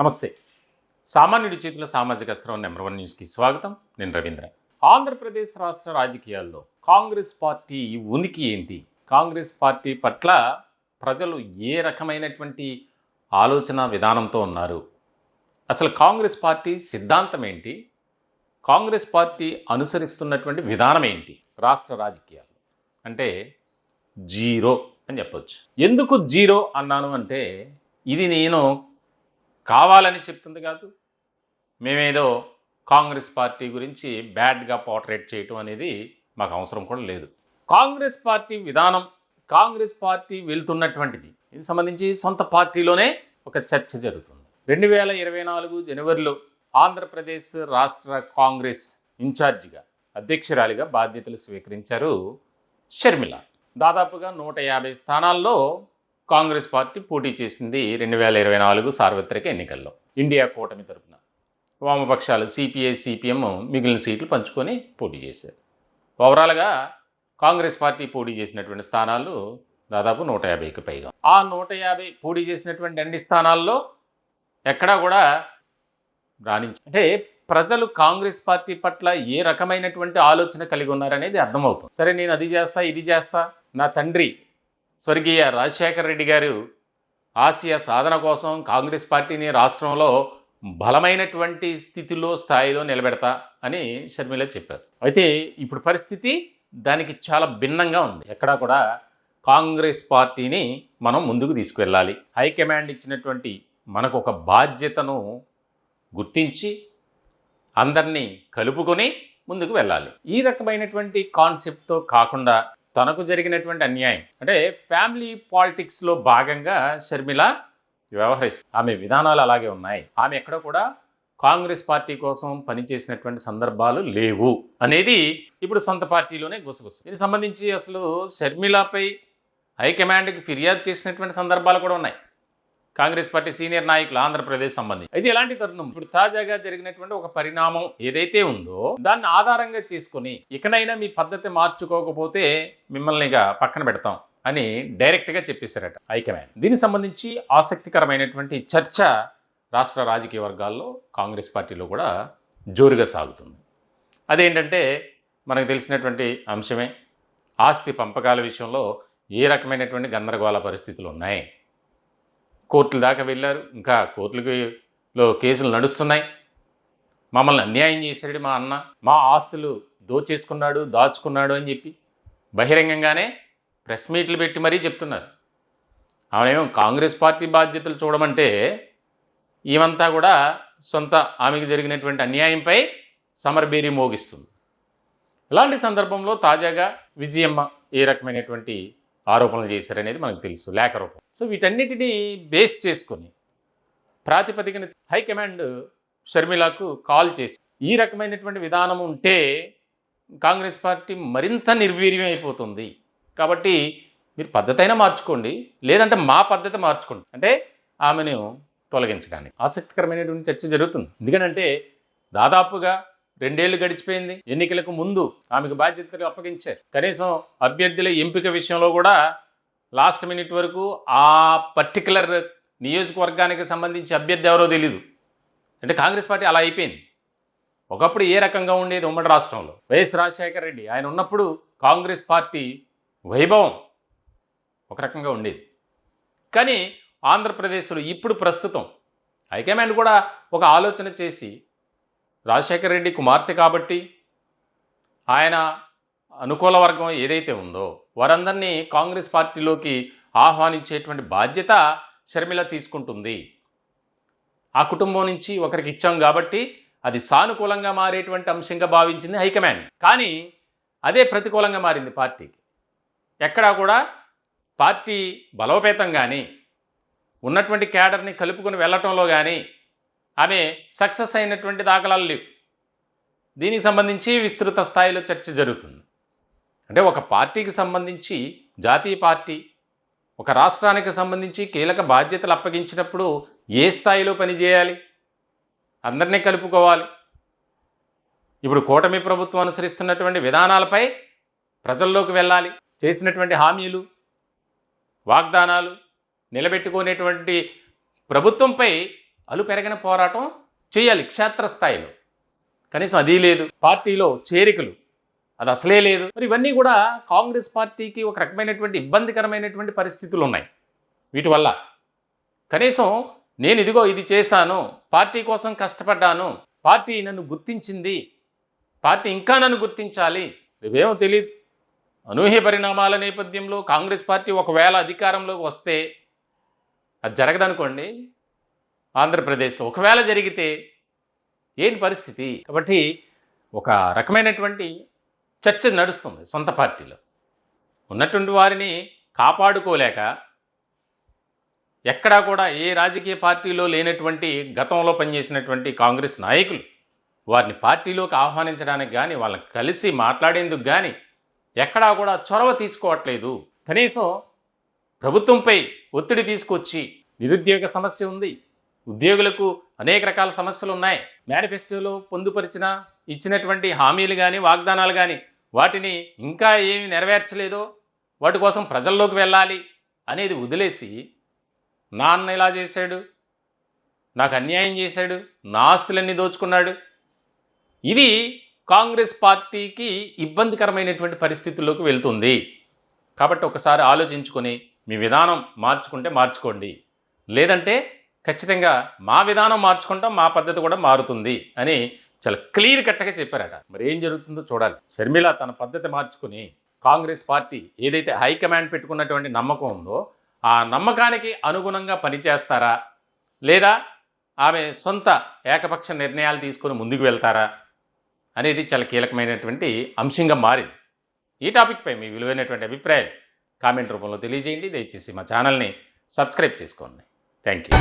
నమస్తే. సామాన్యుడి చేతిలో సామాజిక అస్త్రం నెంబర్ 1 న్యూస్కి స్వాగతం. నేను రవీంద్ర. ఆంధ్రప్రదేశ్ రాష్ట్ర రాజకీయాల్లో కాంగ్రెస్ పార్టీ ఉనికి ఏంటి? కాంగ్రెస్ పార్టీ పట్ల ప్రజలు ఏ రకమైనటువంటి ఆలోచన విధానంతో ఉన్నారు? అసలు కాంగ్రెస్ పార్టీ సిద్ధాంతం ఏంటి? కాంగ్రెస్ పార్టీ అనుసరిస్తున్నటువంటి విధానం ఏంటి? రాష్ట్ర రాజకీయాలు అంటే జీరో అని చెప్పొచ్చు. ఎందుకు జీరో అన్నాను అంటే ఇది నేను కావాలని చెప్తుంది కాదు. మేమేదో కాంగ్రెస్ పార్టీ గురించి బ్యాడ్గా పోర్ట్రేట్ చేయటం అనేది మాకు అవసరం కూడా లేదు. కాంగ్రెస్ పార్టీ విధానం, కాంగ్రెస్ పార్టీ వెళ్తున్నటువంటిది ఇది సంబంధించి సొంత పార్టీలోనే ఒక చర్చ జరుగుతుంది. 2024 జనవరిలో ఆంధ్రప్రదేశ్ రాష్ట్ర కాంగ్రెస్ ఇన్ఛార్జిగా, అధ్యక్షురాలిగా బాధ్యతలు స్వీకరించారు షర్మిల. దాదాపుగా 150 స్థానాల్లో కాంగ్రెస్ పార్టీ పోటీ చేసింది 2024 సార్వత్రిక ఎన్నికల్లో. ఇండియా కూటమి తరఫున వామపక్షాలు సిపిఐ, సిపిఎం మిగిలిన సీట్లు పంచుకొని పోటీ చేశారు. ఓవరాల్గా కాంగ్రెస్ పార్టీ పోటీ చేసినటువంటి స్థానాలు దాదాపు 150కి పైగా. ఆ 150 పోటీ చేసినటువంటి అన్ని స్థానాల్లో ఎక్కడా కూడా అంటే ప్రజలు కాంగ్రెస్ పార్టీ పట్ల ఏ రకమైనటువంటి ఆలోచన కలిగి ఉన్నారనేది అర్థమవుతుంది. సరే, నేను అది చేస్తా, ఇది చేస్తా, నా తండ్రి స్వర్గీయ రాజశేఖర రెడ్డి గారు ఆసియా సాధన కోసం కాంగ్రెస్ పార్టీని రాష్ట్రంలో బలమైనటువంటి స్థాయిలో నిలబెడతా అని షర్మిల చెప్పారు. అయితే ఇప్పుడు పరిస్థితి దానికి చాలా భిన్నంగా ఉంది. ఎక్కడా కూడా కాంగ్రెస్ పార్టీని మనం ముందుకు తీసుకువెళ్ళాలి, హైకమాండ్ ఇచ్చినటువంటి మనకు ఒక బాధ్యతను గుర్తించి అందరినీ కలుపుకొని ముందుకు వెళ్ళాలి. ఈ రకమైనటువంటి కాన్సెప్ట్తో కాకుండా తనకు జరిగినటువంటి అన్యాయం అంటే ఫ్యామిలీ పాలిటిక్స్లో భాగంగా షర్మిల వ్యవహరిస్తుంది. ఆమె విధానాలు అలాగే ఉన్నాయి. ఆమె ఎక్కడ కూడా కాంగ్రెస్ పార్టీ కోసం పనిచేసినటువంటి సందర్భాలు లేవు అనేది ఇప్పుడు సొంత పార్టీలోనే గుసగుస. దీనికి సంబంధించి అసలు షర్మిలపై హైకమాండ్కి ఫిర్యాదు చేసినటువంటి సందర్భాలు కూడా ఉన్నాయి కాంగ్రెస్ పార్టీ సీనియర్ నాయకులు ఆంధ్రప్రదేశ్ సంబంధించి. అయితే ఇలాంటి తరుణం ఇప్పుడు తాజాగా జరిగినటువంటి ఒక పరిణామం ఏదైతే ఉందో దాన్ని ఆధారంగా చేసుకుని ఇకనైనా మీ పద్ధతి మార్చుకోకపోతే మిమ్మల్ని పక్కన పెడతాం అని డైరెక్ట్గా చెప్పేశారట హైకమాండ్. దీనికి సంబంధించి ఆసక్తికరమైనటువంటి చర్చ రాష్ట్ర రాజకీయ వర్గాల్లో కాంగ్రెస్ పార్టీలో కూడా జోరుగా సాగుతుంది. అదేంటంటే మనకు తెలిసినటువంటి అంశమే, ఆస్తి పంపకాల విషయంలో ఏ రకమైనటువంటి గందరగోళ పరిస్థితులు ఉన్నాయి. కోర్టుల దాకా వెళ్ళారు, ఇంకా కోర్టులలో కేసులు నడుస్తున్నాయి. మమ్మల్ని అన్యాయం చేశాడు మా అన్న, మా ఆస్తులు దోచేసుకున్నాడు, దాచుకున్నాడు అని చెప్పి బహిరంగంగానే ప్రెస్ మీట్లు పెట్టి మరీ చెప్తున్నారు. ఆమెమో కాంగ్రెస్ పార్టీ బాధ్యతలు చూడమంటే ఈమంతా కూడా సొంత ఆమెకు జరిగినటువంటి అన్యాయంపై సమరబేరీ మోగిస్తుంది. ఇలాంటి సందర్భంలో తాజాగా విజయమ్మ ఏ రకమైనటువంటి ఆరోపణలు చేశారనేది మనకు తెలుసు, లేఖ రూపం. సో వీటన్నిటినీ బేస్ చేసుకొని ప్రాతిపదికన హైకమాండ్ షర్మిలకు కాల్ చేసి ఈ రకమైనటువంటి విధానం ఉంటే కాంగ్రెస్ పార్టీ మరింత నిర్వీర్యం అయిపోతుంది, కాబట్టి మీరు పద్ధతి అయినా మార్చుకోండి, లేదంటే మా పద్ధతి మార్చుకోండి అంటే ఆమెను తొలగించడానికి ఆసక్తికరమైనటువంటి చర్చ జరుగుతుంది. ఎందుకంటే దాదాపుగా 2 ఏళ్ళు గడిచిపోయింది. ఎన్నికలకు ముందు ఆమెకు బాధ్యతలు అప్పగించారు. కనీసం అభ్యర్థుల ఎంపిక విషయంలో కూడా లాస్ట్ మినిట్ వరకు ఆ పర్టికులర్ నియోజకవర్గానికి సంబంధించి అభ్యర్థి ఎవరో తెలీదు. అంటే కాంగ్రెస్ పార్టీ అలా అయిపోయింది. ఒకప్పుడు ఏ రకంగా ఉండేది ఉమ్మడి రాష్ట్రంలో, వైఎస్ రాజశేఖర రెడ్డి ఆయన ఉన్నప్పుడు కాంగ్రెస్ పార్టీ వైభవం ఒక రకంగా ఉండేది. కానీ ఆంధ్రప్రదేశ్లో ఇప్పుడు ప్రస్తుతం హైకమాండ్ కూడా ఒక ఆలోచన చేసి రాజశేఖర రెడ్డి కుమార్తె కాబట్టి ఆయన అనుకూల వర్గం ఏదైతే ఉందో వారందరినీ కాంగ్రెస్ పార్టీలోకి ఆహ్వానించేటువంటి బాధ్యత షర్మిల తీసుకుంటుంది. ఆ కుటుంబం నుంచి ఒకరికి ఇచ్చాం కాబట్టి అది సానుకూలంగా మారేటువంటి అంశంగా భావించింది హైకమాండ్. కానీ అదే ప్రతికూలంగా మారింది పార్టీకి. ఎక్కడా కూడా పార్టీ బలోపేతం కానీ ఉన్నటువంటి క్యాడర్ని కలుపుకొని వెళ్ళటంలో కానీ ఆమె సక్సెస్ అయినటువంటి దాఖలాలు లేవు. దీనికి సంబంధించి విస్తృత స్థాయిలో చర్చ జరుగుతుంది. అంటే ఒక పార్టీకి సంబంధించి, జాతీయ పార్టీ ఒక రాష్ట్రానికి సంబంధించి కీలక బాధ్యతలు అప్పగించినప్పుడు ఏ స్థాయిలో పనిచేయాలి, అందరినీ కలుపుకోవాలి. ఇప్పుడు కూటమి ప్రభుత్వం అనుసరిస్తున్నటువంటి విధానాలపై ప్రజల్లోకి వెళ్ళాలి. చేసినటువంటి హామీలు, వాగ్దానాలు నిలబెట్టుకునేటువంటి ప్రభుత్వంపై అలు పెరగని పోరాటం చేయాలి క్షేత్రస్థాయిలో. కనీసం అది లేదు. పార్టీలో చేరికలు అది అసలే లేదు. మరి ఇవన్నీ కూడా కాంగ్రెస్ పార్టీకి ఒక రకమైనటువంటి ఇబ్బందికరమైనటువంటి పరిస్థితులు ఉన్నాయి. వీటి వల్ల కనీసం నేను ఇదిగో ఇది చేశాను, పార్టీ కోసం కష్టపడ్డాను, పార్టీ నన్ను గుర్తించింది, పార్టీ ఇంకా నన్ను గుర్తించాలి, ఇవేమో తెలియదు. అనూహ్య పరిణామాల నేపథ్యంలో కాంగ్రెస్ పార్టీ ఒకవేళ అధికారంలోకి వస్తే, అది జరగదనుకోండి ఆంధ్రప్రదేశ్లో, ఒకవేళ జరిగితే ఏంటి పరిస్థితి? కాబట్టి ఒక రకమైనటువంటి చర్చ నడుస్తుంది సొంత పార్టీలో. ఉన్నటువంటి వారిని కాపాడుకోలేక, ఎక్కడా కూడా ఏ రాజకీయ పార్టీలో లేనటువంటి గతంలో పనిచేసినటువంటి కాంగ్రెస్ నాయకులు వారిని పార్టీలోకి ఆహ్వానించడానికి కానీ, వాళ్ళని కలిసి మాట్లాడేందుకు కానీ ఎక్కడా కూడా చొరవ తీసుకోవట్లేదు. కనీసం ప్రభుత్వంపై ఒత్తిడి తీసుకొచ్చి, నిరుద్యోగ సమస్య ఉంది, ఉద్యోగులకు అనేక రకాల సమస్యలు ఉన్నాయి, మేనిఫెస్టోలో పొందుపరిచిన ఇచ్చినటువంటి హామీలు కానీ వాగ్దానాలు కానీ వాటిని ఇంకా ఏమి నెరవేర్చలేదో వాటి కోసం ప్రజల్లోకి వెళ్ళాలి అనేది వదిలేసి, నాన్న ఇలా చేశాడు, నాకు అన్యాయం చేశాడు, నా ఆస్తులన్నీ దోచుకున్నాడు, ఇది కాంగ్రెస్ పార్టీకి ఇబ్బందికరమైనటువంటి పరిస్థితుల్లోకి వెళ్తుంది. కాబట్టి ఒకసారి ఆలోచించుకొని మీ విధానం మార్చుకుంటే మార్చుకోండి, లేదంటే ఖచ్చితంగా మా విధానం మార్చుకుంటాం, మా పద్ధతి కూడా మారుతుంది అని చాలా క్లియర్ కట్గా చెప్పారట. మరి ఏం జరుగుతుందో చూడాలి. షర్మిల తన పద్ధతి మార్చుకుని కాంగ్రెస్ పార్టీ ఏదైతే హైకమాండ్ పెట్టుకున్నటువంటి నమ్మకం ఉందో ఆ నమ్మకానికి అనుగుణంగా పనిచేస్తారా, లేదా ఆమె సొంత ఏకపక్ష నిర్ణయాలు తీసుకొని ముందుకు వెళ్తారా అనేది చాలా కీలకమైనటువంటి అంశంగా మారింది. ఈ టాపిక్పై మీ విలువైనటువంటి అభిప్రాయం కామెంట్ రూపంలో తెలియజేయండి. దయచేసి మా ఛానల్ని సబ్స్క్రైబ్ చేసుకోండి. Thank you.